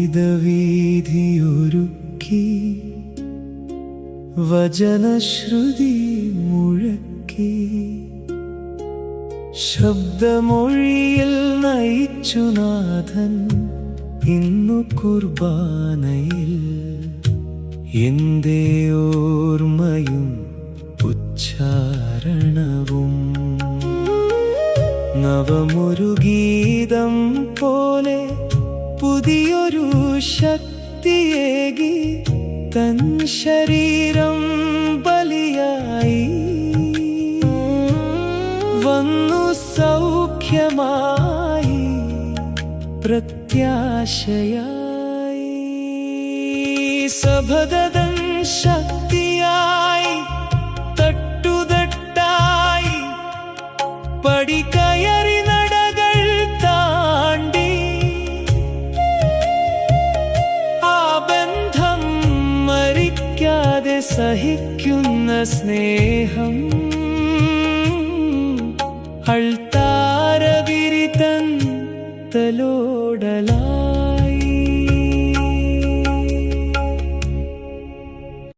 ഗീതവീഥിയൊരുക്കി വചനശ്രുതി മുഴക്കി ശബ്ദമൊഴിയിൽ നയിച്ചു നാഥൻ ഇന്നു കുർബാനയിൽ. എന്റെ ഓർമ്മയും ഉച്ചാരണവും നവമൊരു ഗീതം പോലെ പുതിയൊരു ശക്തിയേകി തൻ ശരീരം ബലിയായി വന്നു സൗഖ്യമായി പ്രത്യാശയായി സഭതൻ ശക്തിയായി തട്ടുതട്ടായി പടികയറി നടകൾ താണ്ടി ആ ബന്ധം മരിക്കാതെ സഹിക്കുന്ന സ്നേഹം അൾത്താരവിരിതൻ തലോടലാ